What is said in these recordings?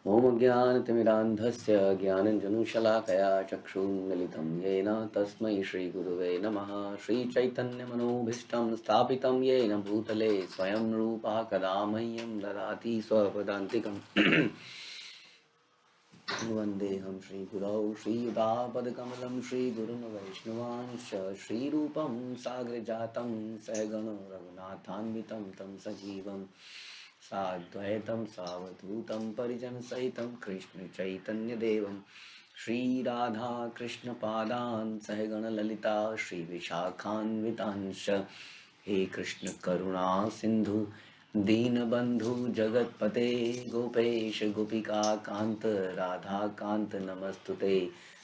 ॐ अज्ञानतिमिरान्धस्य ज्ञानञ्जनशलाकया चक्षुन्मिलितं येन तस्मै श्रीगुरुवे नमः। श्रीचैतन्यमनोभीष्टं स्थापितं येन भूतले स्वयं रूपः कदा मह्यं ददाति स्वपदान्तिकम् वन्देऽहं श्रीगुरौ श्रीयुतापदकमलं श्रीगुरुं वैष्णवांश्च श्रीरूपं साग्रजातं सहगण रघुनाथान्वितं तं सजीवं साद्वैतं सावधूतं परिजनसहितं कृष्णचैतन्यदेवं श्रीराधाकृष्णपादान् सहगणललिता श्रीविशाखान्वितांश्च हे कृष्ण करुणा सिंधु दीनबंधु जगतपते गोपेश गोपिका कांत राधा कांत नमस्तुते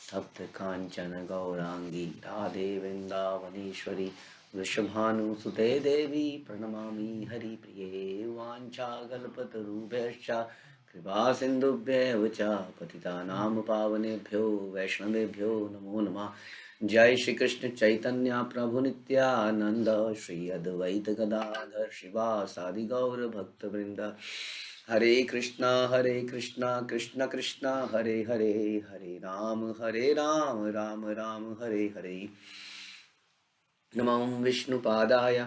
तप्त कांचन गौरांगी राधे वृंदावनेश्वरी वृषभानुसुते देवी प्रणमामि हरिप्रिये वाञ्छाकल्पतरुभ्यश्च कृपा सिन्धुभ्येव च पतितानां पावनेभ्यो वैष्णवेभ्यो नमो नमः। जय श्री कृष्ण चैतन्य प्रभु नित्यानंद श्री अद्वैत गदाधर शिवासादि गौर भक्त वृंद। हरे कृष्णा कृष्ण कृष्णा हरे हरे, हरे राम राम राम हरे हरे। नमो विष्णुपादाय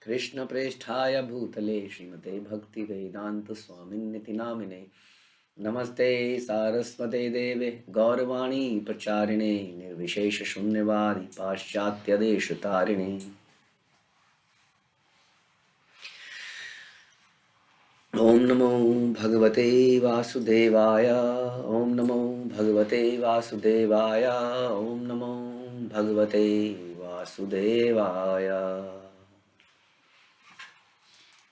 कृष्णप्रेष्ठाय भूतले श्रीमते भक्तिवेदांत स्वामिन्निति नामिने। नमस्ते सारस्वते देवे गौरवाणी प्रचारिणे निर्विशेष शून्यवादी पाश्चात्य देश तारिणे। ओम नमो भगवते वासुदेवाय, ओम नमो भगवते वासुदेवाय, ओम नमो भगवते वासुदेवाय।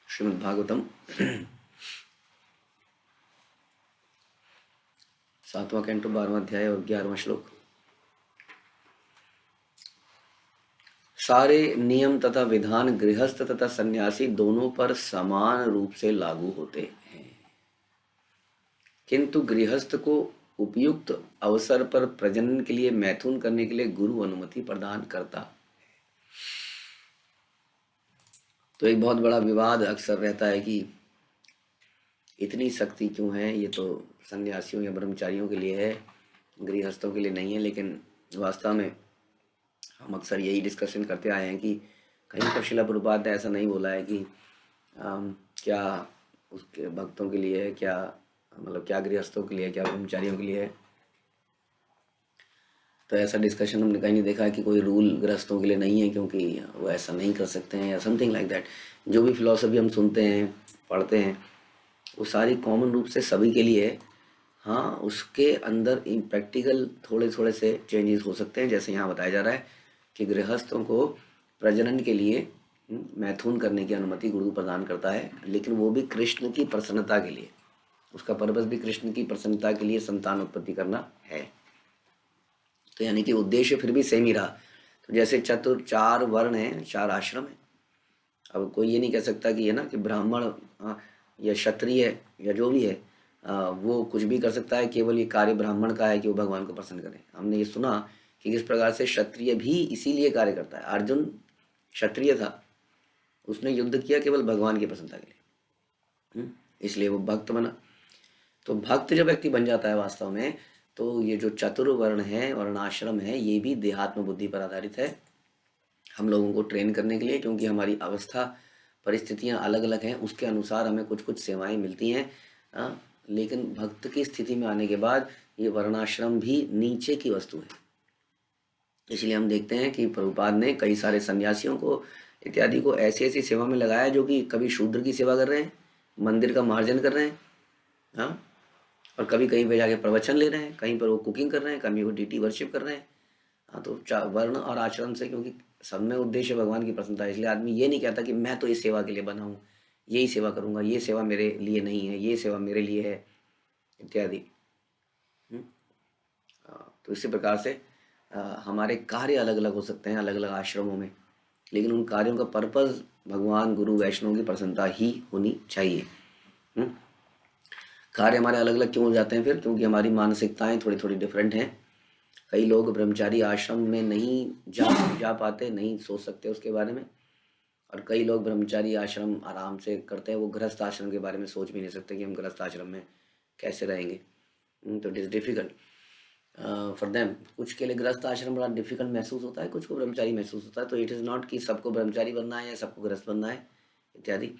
श्रीमद् भागवतम 7वां कैंटो 12वां अध्याय और 11वां श्लोक। सारे नियम तथा विधान गृहस्थ तथा सन्यासी दोनों पर समान रूप से लागू होते हैं, किंतु गृहस्थ को उपयुक्त अवसर पर प्रजनन के लिए मैथुन करने के लिए गुरु अनुमति प्रदान करता। तो एक बहुत बड़ा विवाद अक्सर रहता है कि इतनी शक्ति क्यों है, ये तो सन्यासियों या ब्रह्मचारियों के लिए है, गृहस्थों के लिए नहीं है। लेकिन वास्तव में हम अक्सर यही डिस्कशन करते आए हैं कि कहीं पर शिला प्रभुपाद ने ऐसा नहीं बोला है कि क्या उसके भक्तों के लिए है, क्या मतलब क्या गृहस्थों के लिए, क्या ब्रह्मचारियों के लिए है। तो ऐसा डिस्कशन हमने कहीं नहीं देखा है कि कोई रूल गृहस्थों के लिए नहीं है क्योंकि वो ऐसा नहीं कर सकते हैं या समथिंग लाइक दैट। जो भी फिलॉसफी हम सुनते हैं पढ़ते हैं वो सारी कॉमन रूप से सभी के लिए है। हाँ, उसके अंदर प्रैक्टिकल थोड़े थोड़े से चेंजेस हो सकते हैं, जैसे यहाँ बताया जा रहा है कि गृहस्थों को प्रजनन के लिए मैथुन करने की अनुमति गुरु प्रदान करता है, लेकिन वो भी कृष्ण की प्रसन्नता के लिए। उसका पर्पस भी कृष्ण की प्रसन्नता के लिए संतान उत्पत्ति करना है। तो यानी कि उद्देश्य फिर भी सेम ही रहा। तो जैसे चार वर्ण हैं, चार आश्रम है। अब कोई ये नहीं कह सकता कि है ना कि ब्राह्मण या क्षत्रिय या जो भी है वो कुछ भी कर सकता है, केवल ये कार्य ब्राह्मण का है कि वो भगवान को प्रसन्न करे। हमने ये सुना कि किस प्रकार से क्षत्रिय भी इसीलिए कार्य करता है। अर्जुन क्षत्रिय था, उसने युद्ध किया केवल भगवान की प्रसन्नता के लिए, इसलिए वो भक्त बना। तो भक्त जब व्यक्ति बन जाता है वास्तव में, तो ये जो चतुर्वर्ण है, वर्णाश्रम है, ये भी देहात्म बुद्धि पर आधारित है हम लोगों को ट्रेन करने के लिए, क्योंकि हमारी अवस्था परिस्थितियां अलग अलग हैं, उसके अनुसार हमें कुछ कुछ सेवाएं मिलती हैं। लेकिन भक्त की स्थिति में आने के बाद ये वर्णाश्रम भी नीचे की वस्तु है। इसलिए हम देखते हैं कि प्रभुपाद ने कई सारे सन्यासियों को इत्यादि को ऐसी ऐसी सेवा में लगाया जो कि कभी शूद्र की सेवा कर रहे हैं, मंदिर का मार्जन कर रहे हैं, हाँ, और कभी कहीं पे जाके प्रवचन ले रहे हैं, कहीं पर वो कुकिंग कर रहे हैं, कहीं वो डीटी वर्शिप कर रहे हैं। हाँ, तो वर्ण और आचरण से, क्योंकि सब में उद्देश्य भगवान की प्रसन्नता है, इसलिए आदमी ये नहीं कहता कि मैं तो इस सेवा के लिए बना हूँ, यही सेवा करूँगा, ये सेवा मेरे लिए नहीं है, ये सेवा मेरे लिए है, इत्यादि। तो इसी प्रकार से हमारे कार्य अलग अलग हो सकते हैं अलग अलग आश्रमों में, लेकिन उन कार्यों का पर्पस भगवान गुरु वैष्णव की प्रसन्नता ही होनी चाहिए। कार्य हमारे अलग अलग क्यों हो जाते हैं फिर? क्योंकि हमारी मानसिकताएं थोड़ी थोड़ी डिफरेंट हैं। कई लोग ब्रह्मचारी आश्रम में नहीं जा पाते, नहीं सोच सकते उसके बारे में, और कई लोग ब्रह्मचारी आश्रम आराम से करते हैं, वो गृहस्थ आश्रम के बारे में सोच भी नहीं सकते कि हम गृहस्थ आश्रम में कैसे रहेंगे। तो it is difficult for them. कुछ के लिए गृहस्थ आश्रम बड़ा डिफ़िकल्ट महसूस होता है, कुछ को ब्रह्मचारी महसूस होता है। तो इट इज़ नॉट कि सबको ब्रह्मचारी बनना है या सबको गृहस्थ बनना है इत्यादि।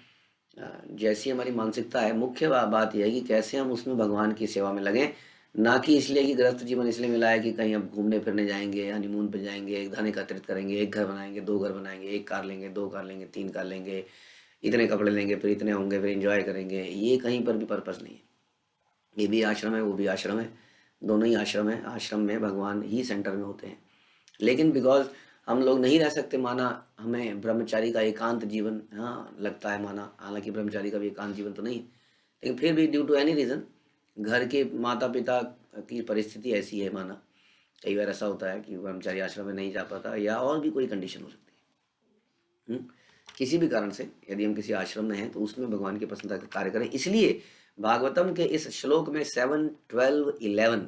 जैसी हमारी मानसिकता है, मुख्य बात यह है कि कैसे हम उसमें भगवान की सेवा में लगें, ना कि इसलिए कि गृहस्थ जीवन इसलिए मिला है कि कहीं अब घूमने फिरने जाएंगे, हनीमून पे जाएंगे, धन एकत्रित करेंगे, एक घर बनाएंगे, दो घर बनाएंगे, एक कार लेंगे, दो कार लेंगे, तीन कार लेंगे, इतने कपड़े लेंगे, फिर इतने होंगे, फिर इंजॉय करेंगे। ये कहीं पर भी पर्पस नहीं है। ये भी आश्रम है, वो भी आश्रम है, दोनों ही आश्रम है। आश्रम में भगवान ही सेंटर में होते हैं। लेकिन बिकॉज हम लोग नहीं रह सकते माना, हमें ब्रह्मचारी का एकांत जीवन हाँ लगता है माना, हालांकि ब्रह्मचारी का भी एकांत जीवन तो नहीं है, लेकिन फिर भी ड्यू टू एनी रीज़न घर के माता पिता की परिस्थिति ऐसी है माना, कई बार ऐसा होता है कि ब्रह्मचारी आश्रम में नहीं जा पाता, या और भी कोई कंडीशन हो सकती है। किसी भी कारण से यदि हम किसी आश्रम में हैं तो उसमें भगवान की प्रसन्नता का कार्य करें। इसलिए भागवतम के इस श्लोक में 7, 12, 11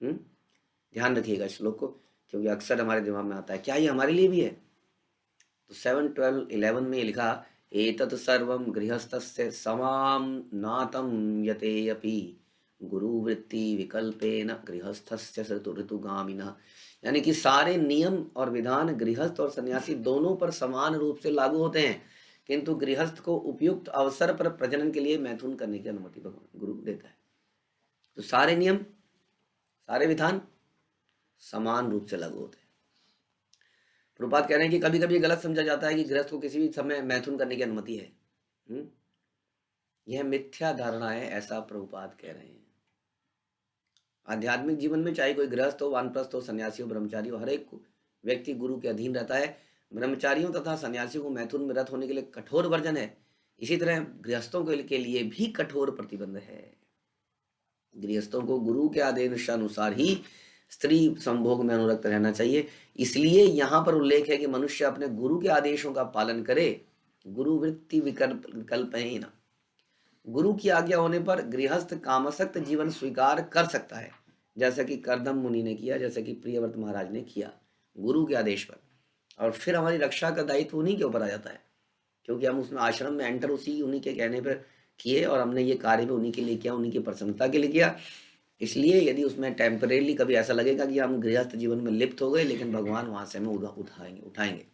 ध्यान रखिएगा श्लोक को, क्योंकि अक्सर हमारे दिमाग में आता है क्या ये हमारे लिए भी है। तो 7, 12, 11 में लिखा, एतत् सर्वं गृहस्थस्य समाम नातम यतेयपि गुरुवृत्ति विकल्पेन गृहस्थस्य ऋतुगामिनः। यानी कि सारे नियम और विधान गृहस्थ और सन्यासी दोनों पर समान रूप से लागू होते हैं, किंतु गृहस्थ को उपयुक्त अवसर पर प्रजनन के लिए मैथुन करने की अनुमति भगवान गुरु देता है। तो सारे नियम, सारे विधान समान रूप से लागू होते हैं। प्रभुपाद कह रहे हैं कि कभी कभी गलत समझा जाता है कि गृहस्थ को किसी भी समय मैथुन करने की अनुमति है। यह मिथ्या धारणा है, ऐसा प्रभुपाद कह रहे हैं। आध्यात्मिक जीवन में चाहे कोई गृहस्थ हो, वानप्रस्थ हो, सन्यासी हो, ब्रह्मचारी हो, हर एक व्यक्ति गुरु के अधीन रहता है। ब्रह्मचारियों तथा सन्यासियों को मैथुन में रत होने के लिए कठोर वर्जन है। इसी तरह गृहस्थों के लिए भी कठोर प्रतिबंध है। गृहस्थों को गुरु के आदेशानुसार ही स्त्री संभोग में अनुरक्त रहना चाहिए। इसलिए यहाँ पर उल्लेख है कि मनुष्य अपने गुरु के आदेशों का पालन करे। गुरुवृत्ति विकल्पेन, गुरु की आज्ञा होने पर गृहस्थ कामासक्त जीवन स्वीकार कर सकता है, जैसा कि करदम मुनि ने किया, जैसा कि प्रियव्रत महाराज ने किया, गुरु के आदेश पर। और फिर हमारी रक्षा का दायित्व उन्हीं के ऊपर आ जाता है, क्योंकि हम उसमें आश्रम में एंटर उन्हीं के कहने पर किए, और हमने ये कार्य भी उन्हीं के लिए किया, उन्हीं की प्रसन्नता के लिए किया। इसलिए यदि उसमें टेम्परेली कभी ऐसा लगेगा कि हम गृहस्थ जीवन में लिप्त हो गए, लेकिन भगवान वहां से हमें उठाएंगे।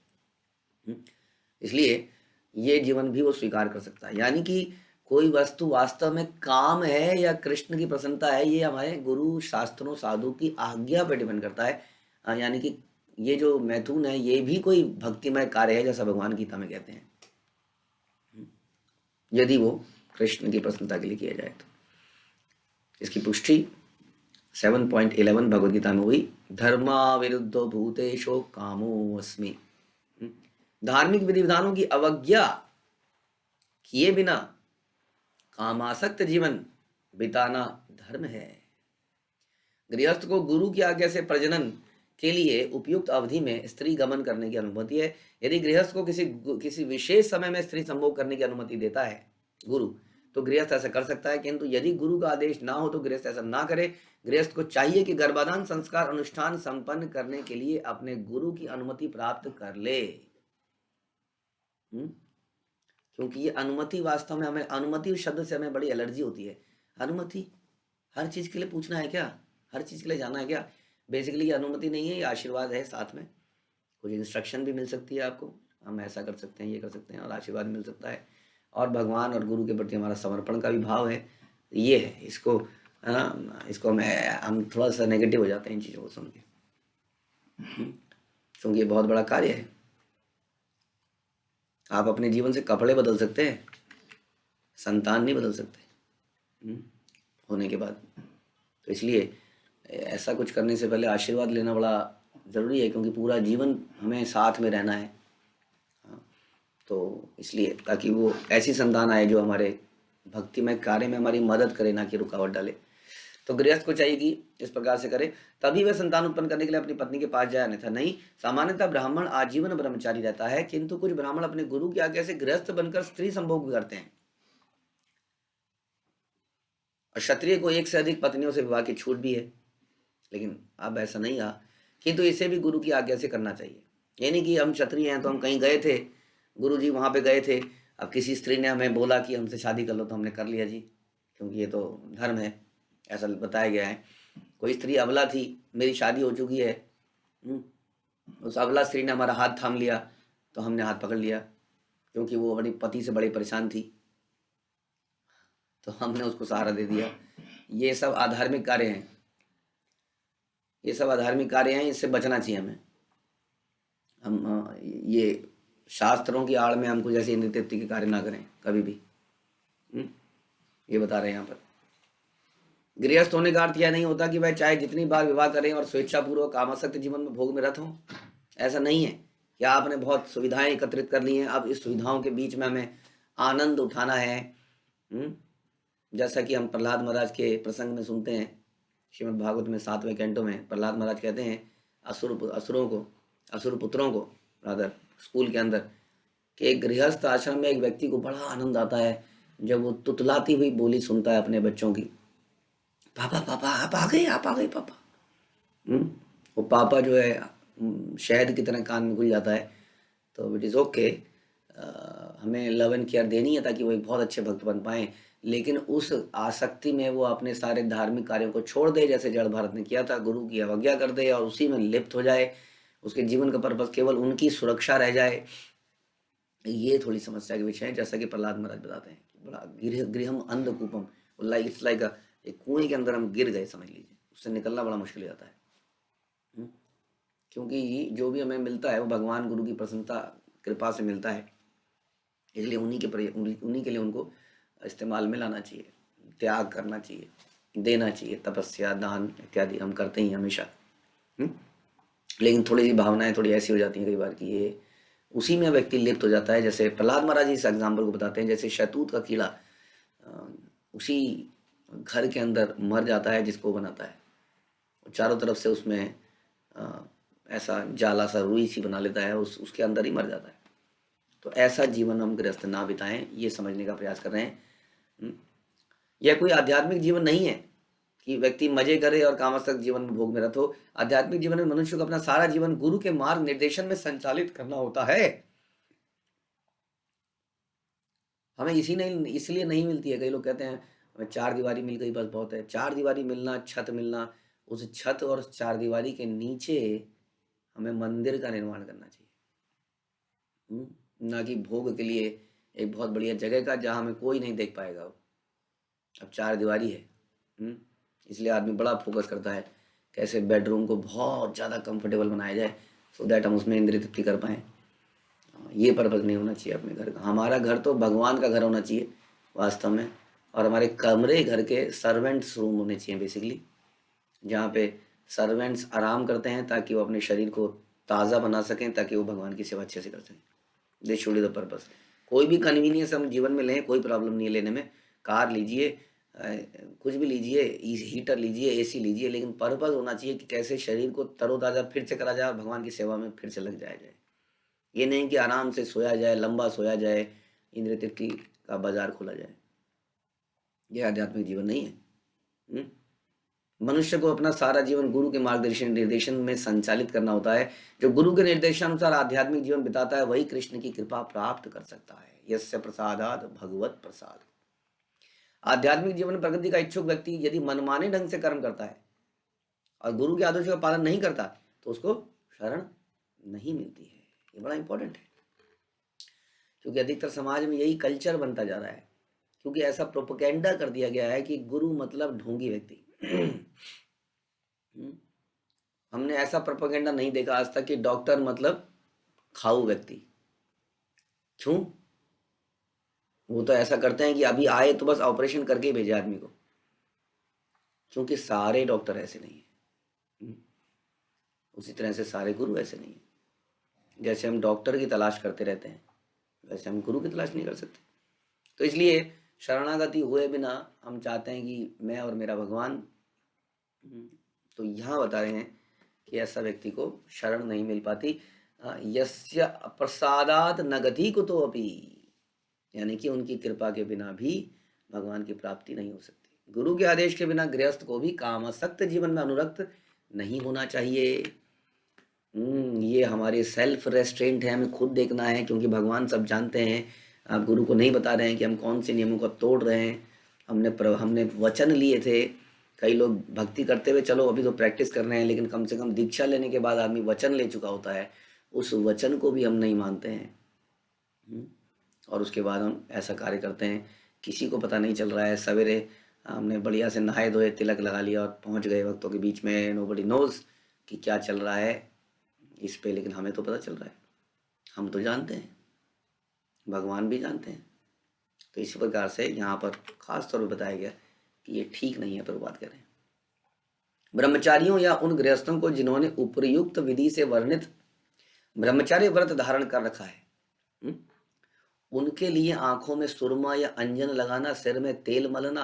इसलिए ये जीवन भी वो स्वीकार कर सकता है। यानी कि कोई वस्तु वास्तव में काम है या कृष्ण की प्रसन्नता है, ये हमारे गुरु शास्त्रों साधु की आज्ञा पर डिपेंड करता है। यानी कि ये जो मैथुन है ये भी कोई भक्तिमय कार्य है, जैसा भगवान गीता में कहते हैं, यदि वो कृष्ण की प्रसन्नता के लिए किया जाए तो। इसकी पुष्टि 7.11 भगवद गीता में हुई, धर्मा विरुद्धो भूतेशो कामो अस्मि। धार्मिक विधि विधानों की अवज्ञा किए बिना कामासक्त जीवन बिताना धर्म है। गृहस्थ को गुरु की आज्ञा से प्रजनन के लिए उपयुक्त अवधि में स्त्री गमन करने की अनुमति है। यदि गृहस्थ को किसी विशेष समय में स्त्री संभोग करने की अनुमति देता है गुरु, तो गृहस्थ ऐसा कर सकता है, किंतु यदि गुरु का आदेश ना हो तो गृहस्थ ऐसा ना करे। गृहस्थ को चाहिए कि गर्भाधान संस्कार अनुष्ठान संपन्न करने के लिए अपने गुरु की अनुमति प्राप्त कर ले। क्योंकि ये अनुमति, वास्तव में हमें अनुमति शब्द से हमें बड़ी एलर्जी होती है। अनुमति हर चीज के लिए पूछना है क्या? हर चीज के लिए जाना है क्या? बेसिकली ये अनुमति नहीं है, ये आशीर्वाद है। साथ में कुछ इंस्ट्रक्शन भी मिल सकती है आपको, हम ऐसा कर सकते हैं, ये कर सकते हैं, और आशीर्वाद मिल सकता है। और भगवान और गुरु के प्रति हमारा समर्पण का भी भाव है। ये है, इसको है ना, इसको हम थोड़ा सा नेगेटिव हो जाते हैं इन चीज़ों को सुन के, क्योंकि ये बहुत बड़ा कार्य है। आप अपने जीवन से कपड़े बदल सकते हैं, संतान नहीं बदल सकते होने के बाद। तो इसलिए ऐसा कुछ करने से पहले आशीर्वाद लेना बड़ा ज़रूरी है, क्योंकि पूरा जीवन हमें साथ में रहना है। तो इसलिए ताकि वो ऐसी संतान आए जो हमारे भक्तिमय कार्य में हमारी मदद करे, ना कि रुकावट डाले। तो गृहस्थ को चाहिए कि इस प्रकार से करे, तभी वह संतान उत्पन्न करने के लिए अपनी पत्नी के पास जाए, अन्यथा नहीं। सामान्यतः ब्राह्मण आजीवन ब्रह्मचारी रहता है, किंतु कुछ ब्राह्मण अपने गुरु की आज्ञा से गृहस्थ बनकर स्त्री संभोग भी करते हैं। और क्षत्रिय को एक से अधिक पत्नियों से विवाह की छूट भी है, लेकिन अब ऐसा नहीं रहा। किंतु इसे भी गुरु की आज्ञा से करना चाहिए। यानी कि हम क्षत्रिय हैं तो हम कहीं गए थे, गुरु जी वहाँ पे गए थे, अब किसी स्त्री ने हमें बोला कि हमसे शादी कर लो, तो हमने कर लिया जी, क्योंकि ये तो धर्म है, ऐसा बताया गया है। कोई स्त्री अबला थी, मेरी शादी हो चुकी है, उस अबला स्त्री ने हमारा हाथ थाम लिया तो हमने हाथ पकड़ लिया, क्योंकि वो अपने पति से बड़ी परेशान थी, तो हमने उसको सहारा दे दिया। ये सब अधार्मिक कार्य हैं, ये सब अधार्मिक कार्य हैं, इससे बचना चाहिए हमें। हम ये शास्त्रों की आड़ में हमको जैसे इंद्र तृप्ति के कार्य ना करें कभी भी। ये बता रहे हैं यहाँ पर। गृहस्थ होने का अर्थ यह नहीं होता कि वह चाहे जितनी बार विवाह करें और स्वेच्छापूर्वक कामासक्त जीवन में भोग में रत हों। ऐसा नहीं है कि आपने बहुत सुविधाएं एकत्रित कर ली हैं, अब इस सुविधाओं के बीच में हमें आनंद उठाना है। जैसा कि हम प्रहलाद महाराज के प्रसंग में सुनते हैं, श्रीमद् भागवत में 7वें कैंटो में प्रहलाद महाराज कहते हैं असुर पुत्रों को रादर स्कूल के अंदर, कि एक गृहस्थ आश्रम में एक व्यक्ति को बड़ा आनंद आता है जब वो तुतलाती हुई बोली सुनता है अपने बच्चों की, पापा पापा आप आ गए पापा। वो पापा जो है शहद की तरह कान में घुल जाता है। तो इट इज़ ओके, हमें लव एंड केयर देनी है ताकि वो एक बहुत अच्छे भक्त बन पाएँ, लेकिन उस आसक्ति में वो अपने सारे धार्मिक कार्यों को छोड़ दे, जैसे जड़ भारत ने किया था, गुरु की अवज्ञा कर दे और उसी में लिप्त हो जाए, उसके जीवन का पर्पस केवल उनकी सुरक्षा रह जाए। ये थोड़ी समस्या के विषय है, जैसा कि प्रहलाद महाराज बताते हैं कि बड़ा गृहम अंधकूपम, लाइक इट्स लाइक एक कुएं के अंदर हम गिर गए समझ लीजिए, उससे निकलना बड़ा मुश्किल हो जाता है। क्योंकि जो भी हमें मिलता है वो भगवान गुरु की प्रसन्नता कृपा से मिलता है, इसलिए उन्हीं के लिए उनको इस्तेमाल में लाना चाहिए, त्याग करना चाहिए, देना चाहिए। तपस्या दान इत्यादि हम करते ही हमेशा। लेकिन थोड़ी सी भावनाएं थोड़ी ऐसी हो जाती हैं कई बार कि ये उसी में व्यक्ति लिप्त हो जाता है। जैसे प्रहलाद महाराज इस एग्जाम्पल को बताते हैं, जैसे शहतूत का कीड़ा उसी घर के अंदर मर जाता है जिसको बनाता है, चारों तरफ से उसमें ऐसा जाला सा रुई सी बना लेता है, उसके अंदर ही मर जाता है। तो ऐसा जीवन हम गृहस्थ ना बिताएं, ये समझने का प्रयास कर रहे हैं। यह कोई आध्यात्मिक जीवन नहीं है कि व्यक्ति मजे करे और कामासक्त जीवन में भोग में रत हो। आध्यात्मिक जीवन में मनुष्य को अपना सारा जीवन गुरु के मार्ग निर्देशन में संचालित करना होता है। हमें इसलिए नहीं मिलती है। कई लोग कहते हैं हमें 4 दीवारी मिल गई बस बहुत है। 4 दीवारी मिलना, छत मिलना, उस छत और 4 दीवारी के नीचे हमें मंदिर का निर्माण करना चाहिए, ना कि भोग के लिए एक बहुत बढ़िया जगह का जहाँ हमें कोई नहीं देख पाएगा। अब 4 दीवारी है, इसलिए आदमी बड़ा फोकस करता है कैसे बेडरूम को बहुत ज़्यादा कंफर्टेबल बनाया जाए, सो दैट हम उसमें इंद्रिय तृप्ति कर पाएँ। ये पर्पज़ नहीं होना चाहिए अपने घर का। हमारा घर तो भगवान का घर होना चाहिए वास्तव में, और हमारे कमरे घर के सर्वेंट्स रूम होने चाहिए बेसिकली, जहाँ पे सर्वेंट्स आराम करते हैं ताकि वो अपने शरीर को ताज़ा बना सकें, ताकि वो भगवान की सेवा अच्छे से कर सकें। This should be the purpose. कोई भी कन्वीनियंस हम जीवन में लें, कोई प्रॉब्लम नहीं है लेने में। कार लीजिए, कुछ भी लीजिए, हीटर लीजिए, एसी लीजिए, लेकिन पर्पज़ होना चाहिए कि कैसे शरीर को तरोताज़ा फिर से करा जाए और भगवान की सेवा में फिर से लग जाया जाए। ये नहीं कि आराम से सोया जाए, लंबा सोया जाए, इंद्रिय तृप्ति का बाजार खोला जाए। यह आध्यात्मिक जीवन नहीं है। मनुष्य को अपना सारा जीवन गुरु के मार्गदर्शन निर्देशन में संचालित करना होता है। जो गुरु के निर्देशानुसार आध्यात्मिक जीवन बिताता है वही कृष्ण की कृपा प्राप्त कर सकता है। यस्य प्रसादात भगवत प्रसाद। आध्यात्मिक जीवन प्रगति का इच्छुक व्यक्ति यदि मनमाने ढंग से कर्म करता है और गुरु के आदेशों का पालन नहीं करता तो उसको शरण नहीं मिलती है। ये बड़ा इंपॉर्टेंट है, क्योंकि अधिकतर समाज में यही कल्चर बनता जा रहा है, क्योंकि ऐसा प्रोपेगेंडा कर दिया गया है कि गुरु मतलब ढोंगी व्यक्ति। हमने ऐसा प्रोपेगेंडा नहीं देखा आज तक कि डॉक्टर मतलब खाऊ व्यक्ति। क्यों? वो तो ऐसा करते हैं कि अभी आए तो बस ऑपरेशन करके ही भेजे आदमी को, क्योंकि सारे डॉक्टर ऐसे नहीं है। उसी तरह से सारे गुरु ऐसे नहीं है। जैसे हम डॉक्टर की तलाश करते रहते हैं वैसे हम गुरु की तलाश नहीं कर सकते। तो इसलिए शरणागति हुए बिना हम चाहते हैं कि मैं और मेरा भगवान। तो यहाँ बता रहे हैं कि ऐसा व्यक्ति को शरण नहीं मिल पाती। यस्य प्रसादात न गति कुतो अपि, यानी कि उनकी कृपा के बिना भी भगवान की प्राप्ति नहीं हो सकती। गुरु के आदेश के बिना गृहस्थ को भी कामासक्त जीवन में अनुरक्त नहीं होना चाहिए। ये हमारे सेल्फ रेस्ट्रेंट है, हमें खुद देखना है, क्योंकि भगवान सब जानते हैं। आप गुरु को नहीं बता रहे हैं कि हम कौन से नियमों को तोड़ रहे हैं। हमने वचन लिए थे कई लोग भक्ति करते हुए चलो अभी तो प्रैक्टिस कर रहे हैं, लेकिन कम से कम दीक्षा लेने के बाद आदमी वचन ले चुका होता है, उस वचन को भी हम नहीं मानते हैं। हम्म, और उसके बाद हम ऐसा कार्य करते हैं, किसी को पता नहीं चल रहा है, सवेरे हमने बढ़िया से नहाए धोए तिलक लगा लिया और पहुंच गए भक्तों के बीच में, नोबडी नोज कि क्या चल रहा है इस पे, लेकिन हमें तो पता चल रहा है, हम तो जानते हैं, भगवान भी जानते हैं। तो इसी प्रकार से यहाँ पर खास तौर पर बताया गया कि ये ठीक नहीं है। प्रभुपाद कह रहे हैं ब्रह्मचारियों या उन गृहस्थों को जिन्होंने उपयुक्त विधि से वर्णित ब्रह्मचार्य व्रत धारण कर रखा है, उनके लिए आंखों में सुरमा या अंजन लगाना, सिर में तेल मलना,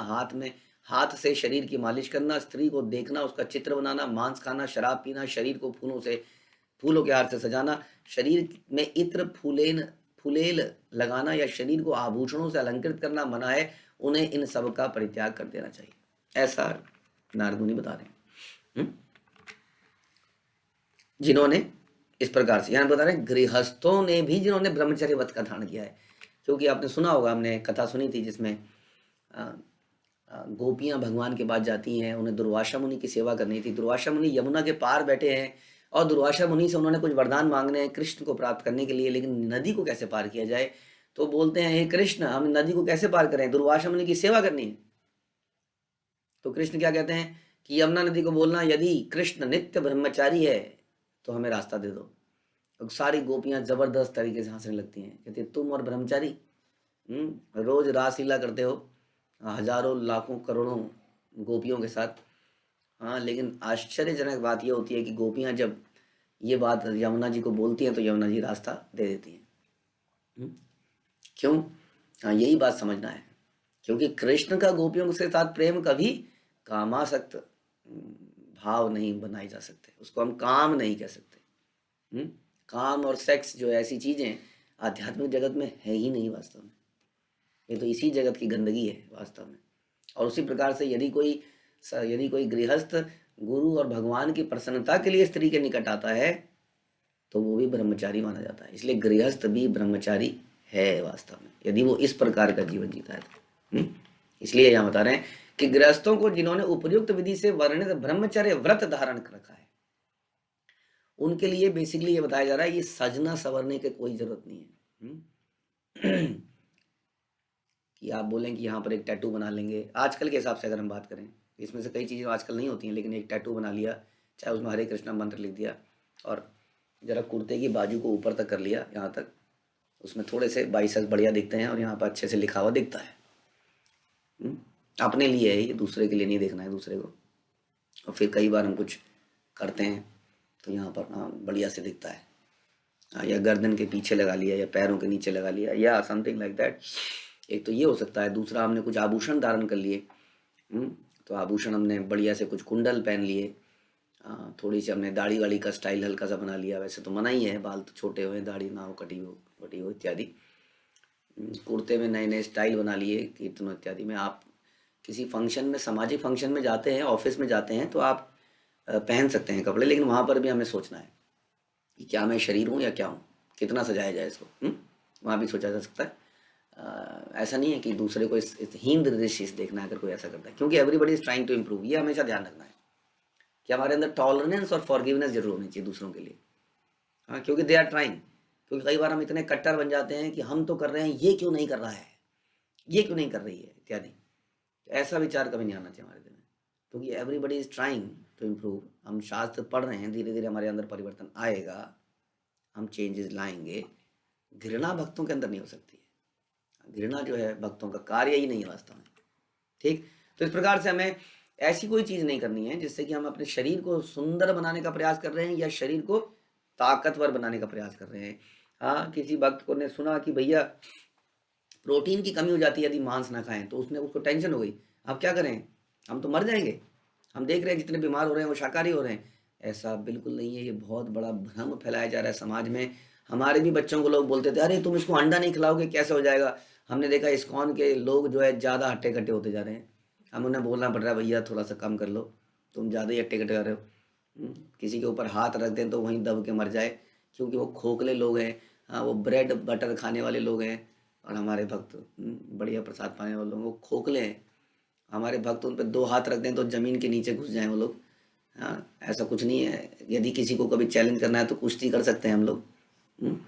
हाथ से शरीर की मालिश करना, स्त्री को देखना, उसका चित्र बनाना, मांस खाना, शराब पीना, शरीर को फूलों के हार से सजाना, शरीर में इत्र फुलेल लगाना या शरीर को आभूषणों से अलंकृत करना मना है। उन्हें इन सब का परित्याग कर देना चाहिए, ऐसा नारद मुनि बता रहे हैं। जिन्होंने इस प्रकार से यहाँ बता रहे हैं गृहस्थों ने भी जिन्होंने ब्रह्मचर्य व्रत का धारण किया है, क्योंकि आपने सुना होगा, हमने कथा सुनी थी जिसमें गोपियां भगवान के पास जाती हैं, उन्हें दुर्वासा मुनि की सेवा करनी थी। दुर्वासा मुनि यमुना के पार बैठे हैं और दुर्वासा मुनि से उन्होंने कुछ वरदान मांगने हैं कृष्ण को प्राप्त करने के लिए, लेकिन नदी को कैसे पार किया जाए। तो बोलते हैं हे कृष्ण, हम नदी को कैसे पार करें, दुर्वासा मुनि की सेवा करनी है। तो कृष्ण क्या कहते हैं कि यमुना नदी को बोलना, यदि कृष्ण नित्य ब्रह्मचारी है तो हमें रास्ता दे दो। और सारी गोपियां जबरदस्त तरीके से हंसने लगती हैं, कहती है तुम और ब्रह्मचारी रोज रासलीला करते हो हजारों लाखों करोड़ों गोपियों के साथ। हाँ, लेकिन आश्चर्यजनक बात यह होती है कि गोपियां जब ये बात यमुना जी को बोलती हैं तो यमुना जी रास्ता दे देती हैं। क्यों? हाँ, यही बात समझना है, क्योंकि कृष्ण का गोपियों के साथ प्रेम कभी कामासक्त भाव नहीं बनाए जा सकते, उसको हम काम नहीं कह सकते। काम और सेक्स जो ऐसी चीजें आध्यात्मिक जगत में है ही नहीं वास्तव में, ये तो इसी जगत की गंदगी है वास्तव में। और उसी प्रकार से यदि कोई गृहस्थ गुरु और भगवान की प्रसन्नता के लिए स्त्री के निकट आता है तो वो भी ब्रह्मचारी माना जाता है। इसलिए गृहस्थ भी ब्रह्मचारी है वास्तव में, यदि वो इस प्रकार का जीवन जीता है तो। इसलिए यहाँ बता रहे हैं कि गृहस्थों को जिन्होंने उपयुक्त विधि से वर्णित ब्रह्मचर्य व्रत धारण कर रखा है, उनके लिए बेसिकली ये बताया जा रहा है ये सजना संवरने की कोई जरूरत नहीं है। कि आप बोलें कि यहाँ पर एक टैटू बना लेंगे, आजकल के हिसाब से अगर हम बात करें, इसमें से कई चीज़ें आजकल नहीं होती हैं, लेकिन एक टैटू बना लिया, चाहे उसमें हरे कृष्णा मंत्र लिख दिया और जरा कुर्ते की बाजू को ऊपर तक कर लिया, यहाँ तक, उसमें थोड़े से बाइसेप्स बढ़िया दिखते हैं और यहाँ पर अच्छे से लिखा हुआ दिखता है। अपने लिए है ये, दूसरे के लिए नहीं देखना है दूसरे को। और फिर कई बार हम कुछ करते हैं तो यहाँ पर बढ़िया से दिखता है, या गर्दन के पीछे लगा लिया या पैरों के नीचे लगा लिया या समथिंग लाइक दैट। एक तो ये हो सकता है, दूसरा हमने कुछ आभूषण धारण कर लिए, तो आभूषण हमने बढ़िया से कुछ कुंडल पहन लिए, थोड़ी सी हमने दाढ़ी वाड़ी का स्टाइल हल्का सा बना लिया, वैसे तो मना ही है, बाल तो छोटे हुए, दाढ़ी ना हो, कटी हो इत्यादि। कुर्ते में नए नए स्टाइल बना लिए, कीर्तनों इत्यादि में। आप किसी फंक्शन में, सामाजिक फंक्शन में जाते हैं, ऑफिस में जाते हैं, तो आप पहन सकते हैं कपड़े, लेकिन वहाँ पर भी हमें सोचना है कि क्या मैं शरीर हूँ या क्या हूँ, कितना सजाया जाए इसको। वहाँ भी सोचा जा सकता है। ऐसा नहीं है कि दूसरे को इस हीन दृष्टि से देखना है अगर कोई ऐसा करता है, क्योंकि everybody is trying to improve. ये हमेशा ध्यान रखना है कि हमारे अंदर टॉलरेंस और फॉरगिवनेस जरूर होनी चाहिए दूसरों के लिए। हाँ, क्योंकि दे आर ट्राइंग। क्योंकि कई बार हम इतने कट्टर बन जाते हैं कि हम तो कर रहे हैं, ये क्यों नहीं कर रहा है, ये क्यों नहीं कर रही है इत्यादि। तो ऐसा विचार कभी नहीं आना चाहिए हमारे दिल में, क्योंकि everybody is trying to improve. हम शास्त्र पढ़ रहे हैं, धीरे धीरे हमारे अंदर परिवर्तन आएगा, हम चेंजेस लाएंगे। घृणा भक्तों के अंदर नहीं हो सकती है, घृणा जो है भक्तों का कार्य ही नहीं है वास्तव में। ठीक, तो इस प्रकार से हमें ऐसी कोई चीज नहीं करनी है जिससे कि हम अपने शरीर को सुंदर बनाने का प्रयास कर रहे हैं या शरीर को ताकतवर बनाने का प्रयास कर रहे हैं। हाँ, किसी भक्त को ने सुना कि भैया प्रोटीन की कमी हो जाती है यदि मांस ना खाएं, तो उसको टेंशन हो गई, अब क्या करें, हम तो मर जाएंगे, हम देख रहे हैं जितने बीमार हो रहे हैं वो शाकाहारी हो रहे हैं। ऐसा बिल्कुल नहीं है, ये बहुत बड़ा भ्रम फैलाया जा रहा है समाज में। हमारे भी बच्चों को लोग बोलते थे, अरे तुम इसको अंडा नहीं खिलाओगे कैसे हो जाएगा। हमने देखा इस्कॉन के लोग जो है ज़्यादा हट्टे कट्टे होते जा रहे हैं, हम उन्हें बोलना पड़ रहा है भैया थोड़ा सा कम कर लो, तुम ज़्यादा ही हट्टे कट्टे कर रहे हो। किसी के ऊपर हाथ रख दें तो वहीं दब के मर जाए, क्योंकि वो खोखले लोग हैं। हाँ, वो ब्रेड बटर खाने वाले लोग हैं, और हमारे भक्त बढ़िया प्रसाद पाने वाले लोग वो खोखले हैं। हमारे भक्त उन पर 2 हाथ रख दें तो ज़मीन के नीचे घुस जाएँ वो लोग। हाँ, ऐसा कुछ नहीं है। यदि किसी को कभी चैलेंज करना है तो कुश्ती कर सकते हैं हम लोग। हुँ।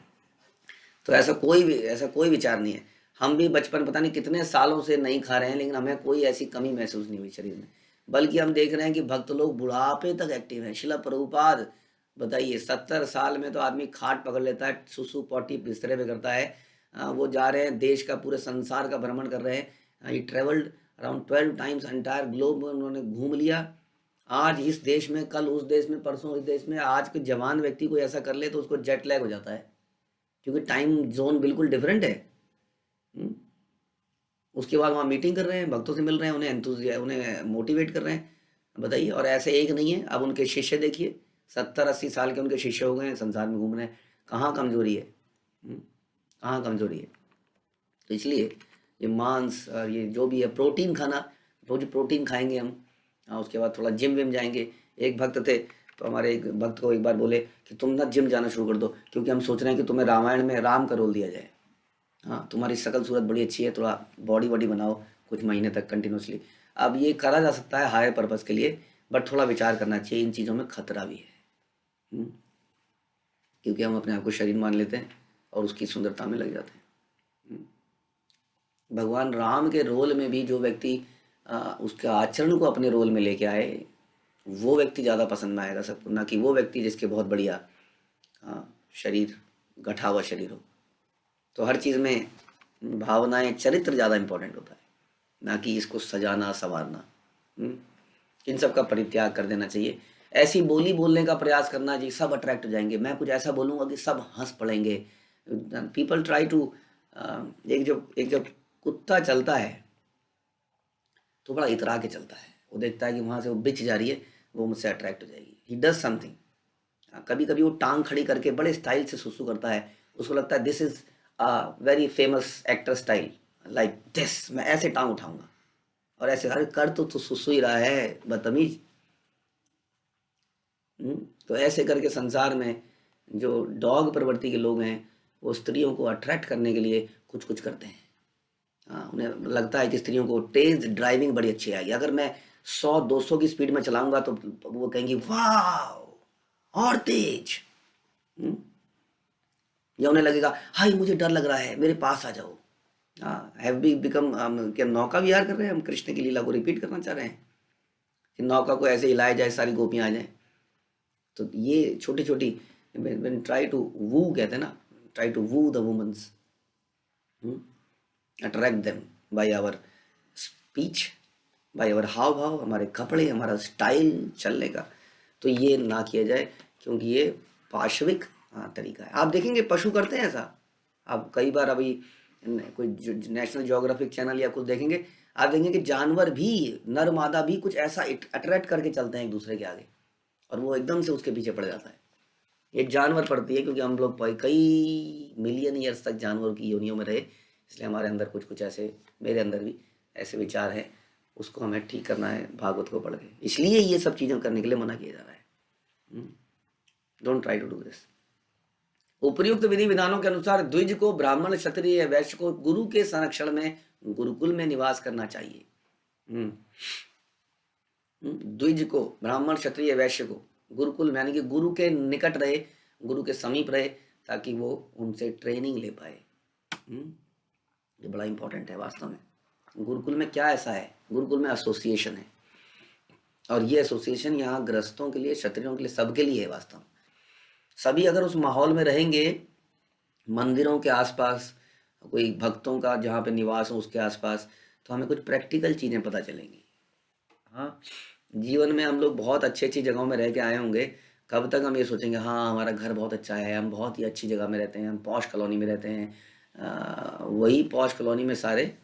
तो ऐसा कोई विचार नहीं है। हम भी बचपन पता नहीं कितने सालों से नहीं खा रहे हैं, लेकिन हमें कोई ऐसी कमी महसूस नहीं हुई शरीर में। बल्कि हम देख रहे हैं कि भक्त लोग बुढ़ापे तक एक्टिव हैं। शिला प्रभुपाद बताइए, 70 साल में तो आदमी खाट पकड़ लेता है, सुसु पॉटी बिस्तरे पे करता है। वो जा रहे हैं, देश का पूरे संसार का भ्रमण कर रहे हैं। He travelled around 12 times entire globe उन्होंने घूम लिया। आज इस देश में, कल उस देश में, परसों इस देश में। आज के जवान व्यक्ति को ऐसा कर ले तो उसको जेट लैग हो जाता है, क्योंकि टाइम जोन बिल्कुल डिफरेंट है। हम्म। उसके बाद वहाँ मीटिंग कर रहे हैं, भक्तों से मिल रहे हैं, उन्हें मोटिवेट कर रहे हैं। बताइए, और ऐसे एक नहीं है। अब उनके शिष्य देखिए, 70-80 साल के उनके शिष्य हो गए हैं, संसार में घूम रहे हैं। कहाँ कमजोरी है? कहाँ कमजोरी है? तो इसलिए ये मांस और ये जो भी है, प्रोटीन खाना, रोज प्रोटीन खाएंगे हम। उसके बाद थोड़ा जिम विम जाएंगे। एक भक्त थे, तो हमारे एक भक्त को एक बार बोले कि तुम ना जिम जाना शुरू कर दो, क्योंकि हम सोच रहे हैं कि तुम्हें रामायण में राम का रोल दिया जाए। हाँ, तुम्हारी शकल सूरत बड़ी अच्छी है, थोड़ा बॉडी वॉडी बनाओ कुछ महीने तक कंटिन्यूसली। अब ये करा जा सकता है हायर पर्पज़ के लिए, बट थोड़ा विचार करना चाहिए। इन चीज़ों में खतरा भी है। हम्म, क्योंकि हम अपने आप को शरीर मान लेते हैं और उसकी सुंदरता में लग जाते हैं। भगवान राम के रोल में भी जो व्यक्ति उसके आचरण को अपने रोल में लेके आए, वो व्यक्ति ज़्यादा पसंद में आएगा सबको, ना कि वो व्यक्ति जिसके बहुत बढ़िया शरीर, गठा हुआ शरीर हो। तो हर चीज़ में भावनाएं, चरित्र ज़्यादा इम्पोर्टेंट होता है, ना कि इसको सजाना संवारना। इन सब का परित्याग कर देना चाहिए। ऐसी बोली बोलने का प्रयास करना जी, सब अट्रैक्ट हो जाएंगे। मैं कुछ ऐसा बोलूँगा कि सब हंस पड़ेंगे। पीपल ट्राई टू, एक जब कुत्ता चलता है तो बड़ा इतरा के चलता है। वो देखता है कि वहाँ से वो बिछ जा रही है, वो मुझसे अट्रैक्ट हो जाएगी। He does something. कभी कभी वो टांग खड़ी करके बड़े स्टाइल से सुसु करता है। उसको लगता है this is very famous actor style, like this, मैं ऐसे टांग उठाऊंगा। और ऐसे, अरे कर तो सुसु ही रहा है, बदतमीज। तो ऐसे करके संसार में जो डॉग प्रवृत्ति के लोग हैं, वो स्त्रियों को अट्रैक्ट करने के लिए कुछ कुछ करते हैं। हाँ, उन्हें लगता है कि स्त्रियों को तेज ड्राइविंग बड़ी अच्छी आएगी। अगर मैं 100-200 की स्पीड में चलाऊंगा तो वो कहेंगी वाह, और तेज। हम्म, या उन्हें लगेगा हाय मुझे डर लग रहा है, मेरे पास आ जाओ। हैव बी बिकम, क्या नौका विहार कर रहे हैं हम? कृष्ण की लीला को रिपीट करना चाह रहे हैं कि नौका को ऐसे हिलाया जाए, सारी गोपियां आ जाए। तो ये छोटी छोटी, ट्राई टू वू कहते हैं ना, try to woo the womens, attract them by our speech, by our हाव भाव, हमारे कपड़े, हमारा स्टाइल चलने का। तो ये ना किया जाए, क्योंकि ये पाशविक तरीका है। आप देखेंगे पशु करते हैं ऐसा। आप कई बार अभी कोई नेशनल ज्योग्राफिक चैनल या कुछ देखेंगे, आप देखेंगे कि जानवर भी, नर मादा भी कुछ ऐसा अट्रैक्ट करके चलते हैं एक दूसरे के आगे, और वो एकदम से उसके पीछे पड़ जाता है। एक जानवर पड़ती है, क्योंकि हम लोग कई मिलियन ईयर्स तक जानवरों की योनियों में रहे, इसलिए हमारे अंदर कुछ कुछ ऐसे, मेरे अंदर भी ऐसे विचार हैं। उसको हमें ठीक करना है भागवत को पढ़ के। इसलिए ये सब चीज़ें करने के लिए मना किया जा रहा है। Don't try to do this. उपर्युक्त विधि विधानों के अनुसार द्विज को, ब्राह्मण क्षत्रिय वैश्य को गुरु के संरक्षण में गुरुकुल में निवास करना चाहिए। द्विज को, ब्राह्मण क्षत्रिय वैश्य को गुरुकुल में, यानी कि गुरु के निकट रहे, गुरु के समीप रहे, ताकि वो उनसे ट्रेनिंग ले पाए। ये बड़ा इंपॉर्टेंट है वास्तव में। गुरुकुल में क्या ऐसा है? गुरुकुल में एसोसिएशन है, और ये एसोसिएशन यहाँ गृहस्थों के लिए, क्षत्रियों के लिए, सबके लिए है वास्तव में। सभी अगर उस माहौल में रहेंगे, मंदिरों के आसपास, कोई भक्तों का जहाँ पे निवास हो उसके आसपास, तो हमें कुछ प्रैक्टिकल चीज़ें पता चलेंगी। हाँ, जीवन में हम लोग बहुत अच्छी अच्छी जगहों में रह के आए होंगे। कब तक हम ये सोचेंगे हाँ हमारा घर बहुत अच्छा है, हम बहुत ही अच्छी जगह में रहते हैं, हम पॉश कॉलोनी में रहते हैं। वही पॉश कॉलोनी में सारे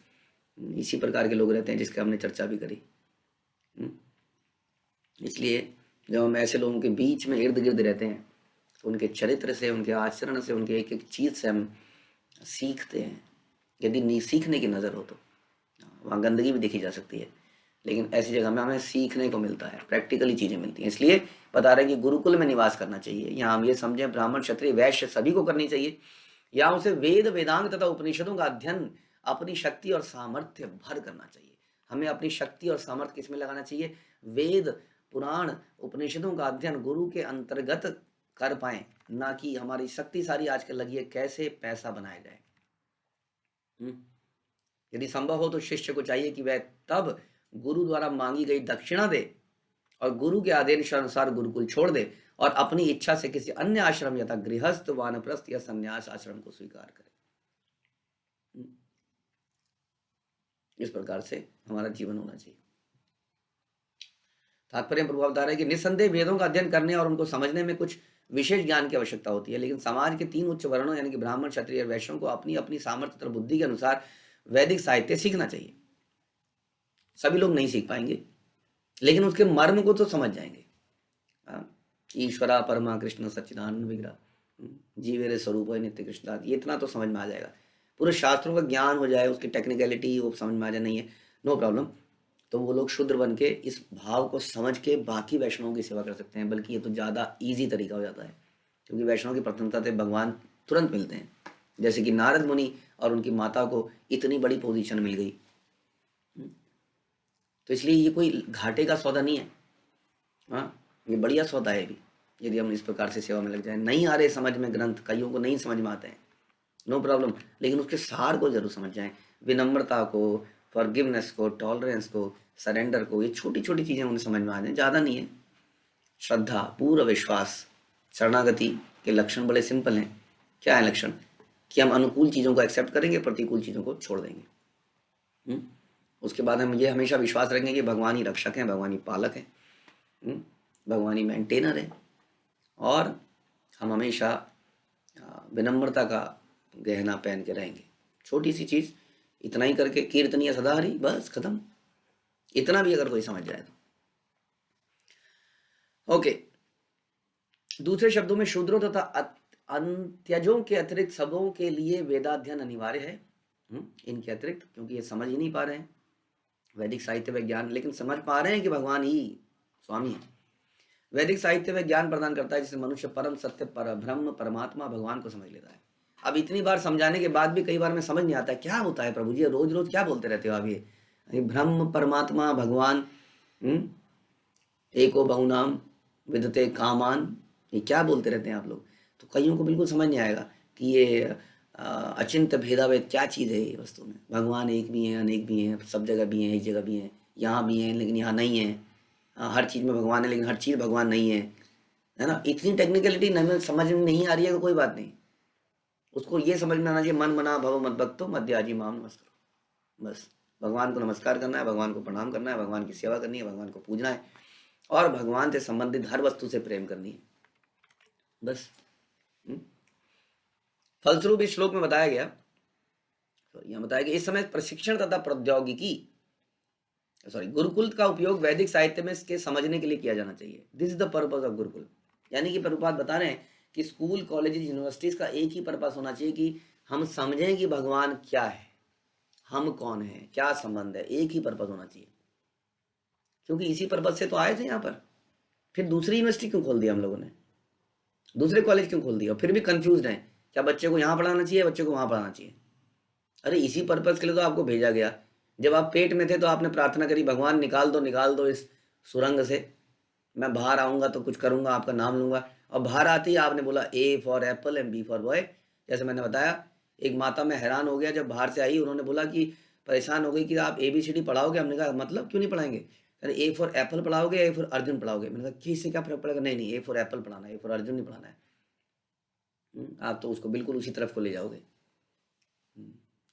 इसी प्रकार के लोग रहते हैं जिसकी हमने चर्चा भी करी। इसलिए जब हम ऐसे लोगों के बीच में इर्द गिर्द रहते हैं, तो उनके चरित्र से, उनके आचरण से, उनके एक एक चीज़ से हम सीखते हैं। यदि सीखने की नज़र हो तो वहाँ गंदगी भी देखी जा सकती है, लेकिन ऐसी जगह में हमें सीखने को मिलता है, प्रैक्टिकली चीज़ें मिलती हैं। इसलिए बता रहे हैं कि गुरुकुल में निवास करना चाहिए। यहाँ हम ये समझें ब्राह्मण क्षत्रिय वैश्य सभी को करनी चाहिए। या उसे वेद वेदांग तथा उपनिषदों का अध्ययन अपनी शक्ति और सामर्थ्य भर करना चाहिए। हमें अपनी शक्ति और सामर्थ्य किसमें लगाना चाहिए? वेद, पुराण, उपनिषदों का अध्ययन गुरु के अंतर्गत कर पाए, ना कि हमारी शक्ति सारी आजकल लगी है कैसे पैसा बनाया जाए। यदि संभव हो तो शिष्य को चाहिए कि वह तब गुरु द्वारा मांगी गई दक्षिणा दे और गुरु के आदेश अनुसार गुरुकुल छोड़ दे और अपनी इच्छा से किसी अन्य आश्रम यथा गृहस्थ, वानप्रस्थ या संन्यास आश्रम को स्वीकार करे। इस प्रकार से हमारा जीवन होना चाहिए। तात्पर्य प्रभाव बता रहे हैं कि निस्संदेह वेदों का अध्ययन करने और उनको समझने में कुछ विशेष ज्ञान की आवश्यकता होती है, लेकिन समाज के 3 उच्च वर्णों यानी कि ब्राह्मण, क्षत्रिय और वैश्यों को अपनी अपनी सामर्थ्य तथा बुद्धि के अनुसार वैदिक साहित्य सीखना चाहिए। सभी लोग नहीं सीख पाएंगे, लेकिन उसके मर्म को तो समझ जाएंगे। ईश्वरा परमा कृष्ण सच्चिदानंद विग्रह, जीवेरे स्वरूप है नित्य कृष्णदास, ये इतना तो समझ में आ जाएगा। पूरे शास्त्रों का ज्ञान हो जाए, उसकी टेक्निकलिटी वो समझ में आ जाए, नहीं है नो प्रॉब्लम, तो वो लोग शूद्र बन के इस भाव को समझ के बाकी वैष्णवों की सेवा कर सकते हैं। बल्कि ये तो ज़्यादा ईजी तरीका हो जाता है, क्योंकि वैष्णव की प्रथमता से भगवान तुरंत मिलते हैं। जैसे कि नारद मुनि और उनकी माता को इतनी बड़ी पोजीशन मिल गई, तो इसलिए ये कोई घाटे का सौदा नहीं है। हाँ, ये बढ़िया सौदा है भी, यदि हम इस प्रकार से सेवा में लग जाए। नहीं आ रहे समझ में ग्रंथ, कईयों को नहीं समझ में आते हैं, नो प्रॉब्लम, लेकिन उसके सार को जरूर समझ जाएं। विनम्रता को, फॉरगिवनेस को, टॉलरेंस को, सरेंडर को, ये छोटी छोटी चीज़ें उन्हें समझ में आ जाए, ज़्यादा नहीं है। श्रद्धा, पूर्ण विश्वास, शरणागति के लक्षण बड़े सिंपल हैं। क्या है लक्षण? कि हम अनुकूल चीज़ों को एक्सेप्ट करेंगे, प्रतिकूल चीज़ों को छोड़ देंगे। उसके बाद हम ये हमेशा विश्वास रखेंगे कि भगवान ही रक्षक हैं, भगवान ही पालक हैं, भगवान ही मेंटेनर है, और हम हमेशा विनम्रता का गहना पहन के रहेंगे। छोटी सी चीज़, इतना ही करके कीर्तनीय सदा हरि, बस खत्म। इतना भी अगर कोई समझ जाए तो ओके। दूसरे शब्दों में शूद्रों तथा अंत्यजों के अतिरिक्त सबों के लिए वेदाध्ययन अनिवार्य है। इनके अतिरिक्त, क्योंकि ये समझ ही नहीं पा रहे हैं वैदिक साहित्य व ज्ञान, लेकिन समझ पा रहे हैं कि भगवान ही स्वामी है। वैदिक साहित्य व ज्ञान प्रदान करता है जिससे मनुष्य परम सत्य, पर ब्रह्म, परमात्मा, भगवान को समझ लेता है। अब इतनी बार समझाने के बाद भी कई बार में समझ नहीं आता क्या होता है प्रभु जी, रोज रोज क्या बोलते रहते हो आप? ये ब्रह्म, परमात्मा, भगवान, एको बहुनाम विदते कामान, ये क्या बोलते रहते हैं आप लोग? तो कईयों को बिल्कुल समझ नहीं आएगा कि ये अचिंत्य भेदाभेद क्या चीज़ है। ये वस्तु में भगवान एक भी हैं, अनेक भी हैं, सब जगह भी हैं, एक जगह भी हैं, यहाँ भी हैं लेकिन यहाँ नहीं है, हर चीज़ में भगवान है लेकिन हर चीज़ भगवान नहीं है ना। इतनी टेक्निकलिटी समझ में नहीं आ रही है तो कोई बात नहीं, उसको ये समझ में आना चाहिए, मन मना भव मत भक्तो मध्याजी माम नमस्कार। बस भगवान को नमस्कार करना है, भगवान को प्रणाम करना है, भगवान की सेवा करनी है, भगवान को पूजना है, और भगवान से संबंधित हर वस्तु से प्रेम करनी है, बस। फलस्वरूप इस श्लोक में बताया गया, यहाँ बताया गया, इस समय प्रशिक्षण तथा प्रौद्योगिकी गुरुकुल का उपयोग वैदिक साहित्य में इसके समझने के लिए किया जाना चाहिए। This is the purpose of Gurukul. यानी कि प्रभुपाद बता रहे हैं कि स्कूल, कॉलेजेस, यूनिवर्सिटीज का एक ही पर्पस होना चाहिए कि हम समझें कि भगवान क्या है, हम कौन है, क्या संबंध है, एक ही पर्पस होना चाहिए। क्योंकि इसी पर्पस से तो आए थे यहाँ पर। फिर दूसरी यूनिवर्सिटी क्यों खोल दिया हम लोगों ने, दूसरे कॉलेज क्यों खोल दिया? फिर भी कंफ्यूज हैं, क्या बच्चे को यहाँ पढ़ाना चाहिए, बच्चे को वहाँ पढ़ाना चाहिए? अरे इसी पर्पस के लिए तो आपको भेजा गया। जब आप पेट में थे तो आपने प्रार्थना करी, भगवान निकाल दो इस सुरंग से, मैं बाहर आऊँगा तो कुछ करूँगा, आपका नाम लूँगा। और बाहर आते ही आपने बोला A for apple and B for boy. जैसे मैंने बताया, एक माता में हैरान हो गया जब बाहर से आई, उन्होंने बोला कि परेशान हो गई कि आप ABCD पढ़ाओगे? हमने कहा मतलब क्यों नहीं पढ़ाएंगे? अरे ए फॉर एप्पल पढ़ाओगे, ए फॉर अर्जुन पढ़ाओगे? मैंने कहा कि इससे क्या फर्क पड़ेगा? नहीं, ए फॉर एप्पल पढ़ाना है, ए फॉर अर्जुन नहीं पढ़ाना है। आप तो उसको बिल्कुल उसी तरफ को ले जाओगे,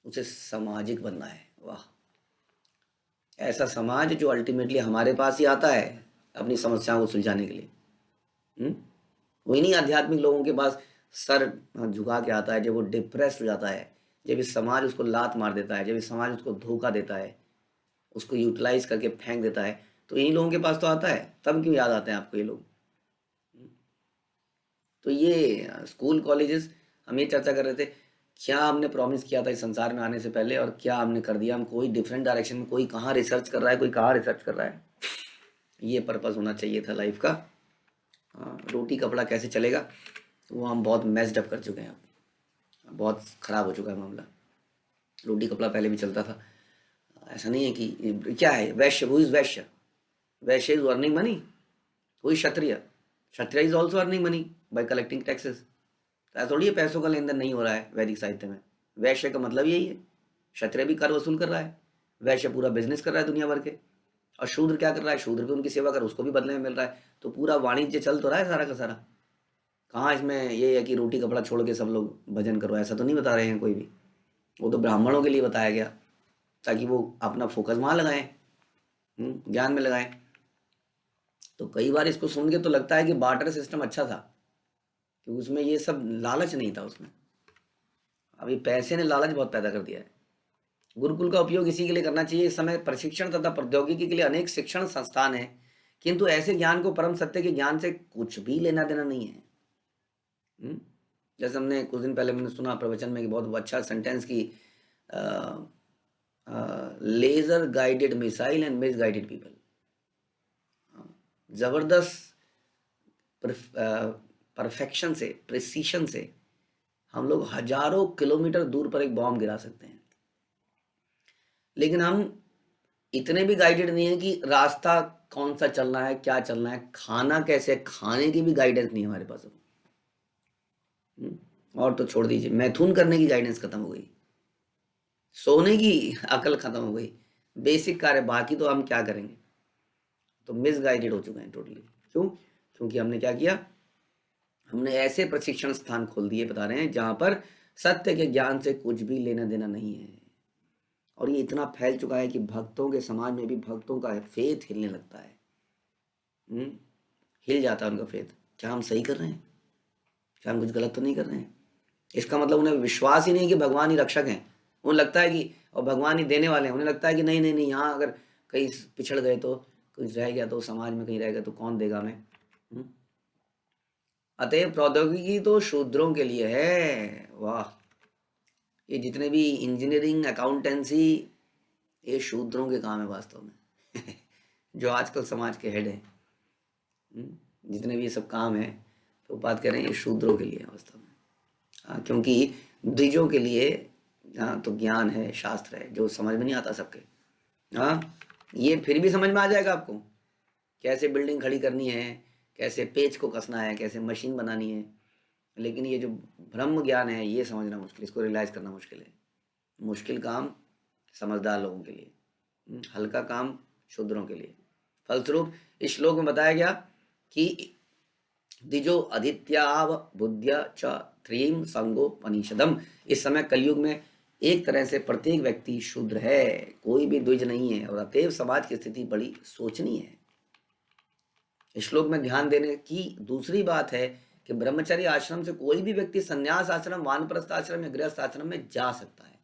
उसे सामाजिक बनना है। वाह, ऐसा समाज जो अल्टीमेटली हमारे पास ही आता है अपनी समस्याओं को सुलझाने के लिए। वही नहीं आध्यात्मिक लोगों के पास सर झुका के आता है जब वो डिप्रेस हो जाता है, जब इस समाज उसको लात मार देता है, जब इस समाज उसको धोखा देता है, उसको यूटिलाइज करके फेंक देता है, तो इन्हीं लोगों के पास तो आता है। तब क्यों याद आते हैं आपको ये लोग? तो ये स्कूल, कॉलेजेस, हम ये चर्चा कर रहे थे क्या हमने प्रॉमिस किया था इस संसार में आने से पहले और क्या हमने कर दिया। हम कोई डिफरेंट डायरेक्शन में, कोई कहाँ रिसर्च कर रहा है, कोई कहाँ रिसर्च कर रहा है। ये पर्पस होना चाहिए था लाइफ का। रोटी कपड़ा कैसे चलेगा वो हम बहुत मैस्ड अप कर चुके हैं, अब बहुत ख़राब हो चुका है मामला। रोटी कपड़ा पहले भी चलता था, ऐसा नहीं है कि क्या है वैश्य, who is Vysya? Vysya is earning money. Who is Kshatriya? Kshatriya is also earning money by collecting taxes. ऐसा थोड़ी है पैसों का लेन देन नहीं हो रहा है वैदिक साहित्य में। वैश्य का मतलब यही है, क्षत्रिय भी कर वसूल कर रहा है, वैश्य पूरा बिजनेस कर रहा है दुनिया भर के, और शूद्र क्या कर रहा है? शूद्र भी उनकी सेवा कर, उसको भी बदले में मिल रहा है। तो पूरा वाणिज्य चल तो रहा है सारा का सारा। कहाँ इसमें ये है कि रोटी कपड़ा छोड़ के सब लोग भजन करो, ऐसा तो नहीं बता रहे हैं कोई भी। वो तो ब्राह्मणों के लिए बताया गया ताकि वो अपना फोकस वहाँ लगाएं, ज्ञान में लगाएं। तो कई बार इसको सुन के तो लगता है कि बार्टर सिस्टम अच्छा था, क्योंकि उसमें ये सब लालच नहीं था उसमें। अभी पैसे ने लालच बहुत पैदा कर दिया है। गुरुकुल का उपयोग इसी के लिए करना चाहिए। इस समय प्रशिक्षण तथा प्रौद्योगिकी के लिए अनेक शिक्षण संस्थान हैं, किंतु ऐसे ज्ञान को, परम सत्य के ज्ञान से कुछ भी लेना देना नहीं है। जैसे हमने कुछ दिन पहले मैंने सुना प्रवचन में कि बहुत अच्छा सेंटेंस की, laser guided missile and miss guided people. जबरदस्त परफेक्शन से, प्रिसीशन से हम लोग हजारों किलोमीटर दूर पर एक बॉम्ब गिरा सकते हैं, लेकिन हम इतने भी गाइडेड नहीं है कि रास्ता कौन सा चलना है, क्या चलना है, खाना कैसे, खाने की भी गाइडेंस नहीं है हमारे पास। और तो छोड़ दीजिए, मैथुन करने की गाइडेंस खत्म हो गई, सोने की अकल खत्म हो गई, बेसिक कार्य, बाकी तो हम क्या करेंगे। तो मिसगाइडेड हो चुके हैं टोटली। क्यों? क्योंकि हमने क्या किया, हमने ऐसे प्रशिक्षण स्थान खोल दिए, बता रहे हैं, जहां पर सत्य के ज्ञान से कुछ भी लेना देना नहीं है। और ये इतना फैल चुका है कि भक्तों के समाज में भी भक्तों का फेथ हिलने लगता है। हिल जाता है उनका फेथ। क्या हम सही कर रहे हैं? क्या हम कुछ गलत तो नहीं कर रहे हैं? इसका मतलब उन्हें विश्वास ही नहीं कि भगवान ही रक्षक हैं। उन्हें लगता है कि, और भगवान ही देने वाले हैं, उन्हें लगता है कि नहीं नहीं नहीं, यहाँ अगर कहीं पिछड़ गए तो, कुछ रह गया तो, समाज में कहीं रह गया तो कौन देगा हमें। अतएव प्रौद्योगिकी तो शूद्रों के लिए है। वाह! ये जितने भी इंजीनियरिंग, अकाउंटेंसी, ये शूद्रों के काम है वास्तव में। जो आजकल समाज के हेड हैं, जितने भी ये सब काम है, तो बात कर रहे हैं ये शूद्रों के लिए है वास्तव में। क्योंकि द्विजों के लिए तो ज्ञान है, शास्त्र है, जो समझ में नहीं आता सबके। ये फिर भी समझ में आ जाएगा आपको, कैसे बिल्डिंग खड़ी करनी है, कैसे पेच को कसना है, कैसे मशीन बनानी है। लेकिन ये जो ब्रह्म ज्ञान है, ये समझना मुश्किल, इसको रियलाइज करना मुश्किल है। मुश्किल काम समझदार लोगों के लिए, हल्का काम शूद्रों के लिए। फलस्वरूप इस श्लोक में बताया गया कि द्विजो अदित्याव बुद्ध्या च त्रीम संगोपनिषदम। इस समय कलयुग में एक तरह से प्रत्येक व्यक्ति शूद्र है, कोई भी द्विज नहीं है, और अतएव समाज की स्थिति बड़ी सोचनीय है। इस श्लोक में ध्यान देने की दूसरी बात है कि ब्रह्मचर्य आश्रम से कोई भी व्यक्ति संन्यास आश्रम, वानप्रस्थ आश्रम या गृहस्थ आश्रम में जा सकता है।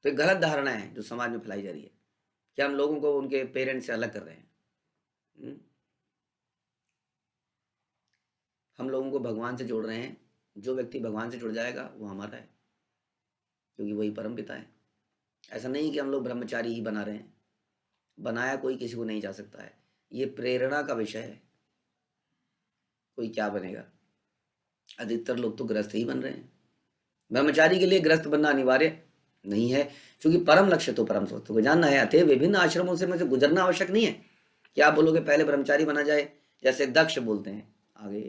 तो एक गलत धारणा है जो समाज में फैलाई जा रही है कि हम लोगों को उनके पेरेंट्स से अलग कर रहे हैं। हम लोगों को भगवान से जोड़ रहे हैं। जो व्यक्ति भगवान से जुड़ जाएगा वो हमारा है, क्योंकि वही परम पिता है। ऐसा नहीं कि हम लोग ब्रह्मचारी ही बना रहे हैं, बनाया कोई किसी को नहीं जा सकता है। ये प्रेरणा का विषय है, कोई क्या बनेगा। अधिकतर लोग तो ग्रस्त ही बन रहे हैं। ब्रह्मचारी के लिए ग्रस्त बनना अनिवार्य नहीं है, क्योंकि परम लक्ष्य तो परम सत्य को जानना है। अतः विभिन्न आश्रमों से गुजरना आवश्यक नहीं है कि आप बोलोगे पहले ब्रह्मचारी बना जाए, जैसे दक्ष बोलते हैं आगे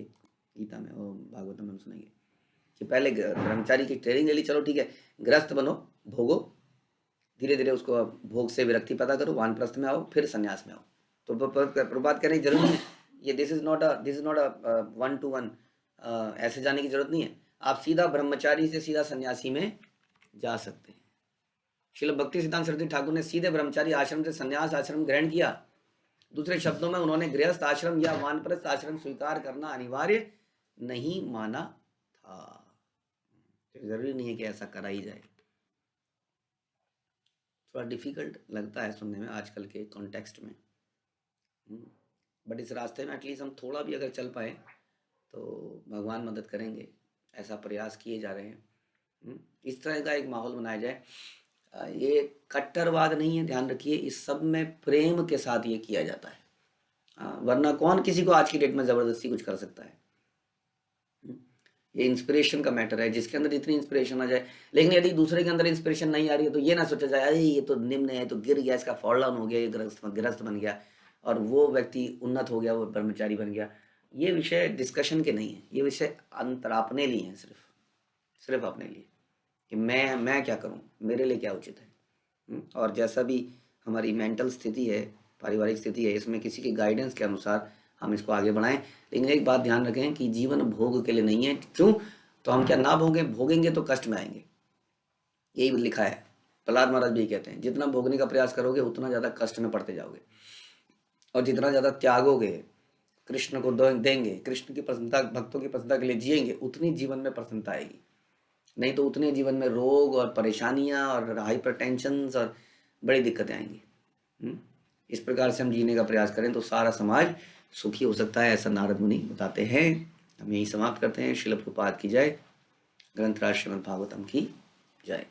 गीता में, वो भागवत में हम सुनेंगे कि पहले ब्रह्मचारी की ट्रेनिंग ले ली, चलो ठीक है, ग्रस्त बनो, भोगो, धीरे धीरे उसको भोग से विरक्ति पैदा करो, वानप्रस्थ में आओ, फिर संन्यास में आओ। तो प्रभात करने की जरूरत नहीं है। ये this is not a 1-to-1 ऐसे जाने की जरूरत नहीं है। आप सीधा ब्रह्मचारी से सीधा सन्यासी में जा सकते हैं। श्रील भक्ति सिद्धांत सरस्वती ठाकुर ने सीधे ब्रह्मचारी आश्रम से संन्यास आश्रम ग्रहण किया। दूसरे शब्दों में उन्होंने गृहस्थ आश्रम या वानप्रस्थ आश्रम स्वीकार करना अनिवार्य नहीं माना था। जरूरी नहीं है कि ऐसा करा ही जाए। थोड़ा डिफिकल्ट लगता है सुनने में आजकल के कॉन्टेक्स्ट में, बट इस रास्ते में एटलीस्ट हम थोड़ा भी अगर चल पाए तो भगवान मदद करेंगे। ऐसा प्रयास किए जा रहे हैं। इस तरह का एक माहौल बनाया जाए। ये कट्टरवाद नहीं है, ध्यान रखिए, इस सब में प्रेम के साथ ये किया जाता है। वरना कौन किसी को आज की डेट में जबरदस्ती कुछ कर सकता है। ये इंस्पिरेशन का मैटर है, जिसके अंदर जितनी इंस्पिरेशन आ जाए। लेकिन यदि दूसरे के अंदर इंस्पिरेशन नहीं आ रही है तो ये ना सोचा जाए अरे ये तो निम्न है, तो गिर गया, इसका फॉल डाउन हो गया, ये ग्रस्त बन गया और वो व्यक्ति उन्नत हो गया, वो ब्रह्मचारी बन गया। ये विषय डिस्कशन के नहीं है, ये विषय अंतर अपने लिए है, सिर्फ अपने लिए कि मैं क्या करूं, मेरे लिए क्या उचित है। और जैसा भी हमारी मेंटल स्थिति है, पारिवारिक स्थिति है, इसमें किसी के गाइडेंस के अनुसार हम इसको आगे बढ़ाएं। लेकिन एक बात ध्यान रखें कि जीवन भोग के लिए नहीं है। क्यों? तो हम क्या ना भोगेंगे तो कष्ट में आएंगे, यही लिखा है। प्रहलाद महाराज भी कहते हैं जितना भोगने का प्रयास करोगे उतना ज़्यादा कष्ट में पड़ते जाओगे, और जितना ज़्यादा त्यागोगे, कृष्ण को देंगे, कृष्ण की प्रसन्नता, भक्तों की प्रसन्नता के लिए जिएंगे, उतनी जीवन में प्रसन्नता आएगी। नहीं तो उतने जीवन में रोग और परेशानियां और हाइपर टेंशन और बड़ी दिक्कतें आएंगी। इस प्रकार से हम जीने का प्रयास करें तो सारा समाज सुखी हो सकता है, ऐसा नारद मुनि बताते हैं। हम यही समाप्त करते हैं। श्रील प्रभुपाद की जय। ग्रंथराज श्रीमद् भागवतम की जय।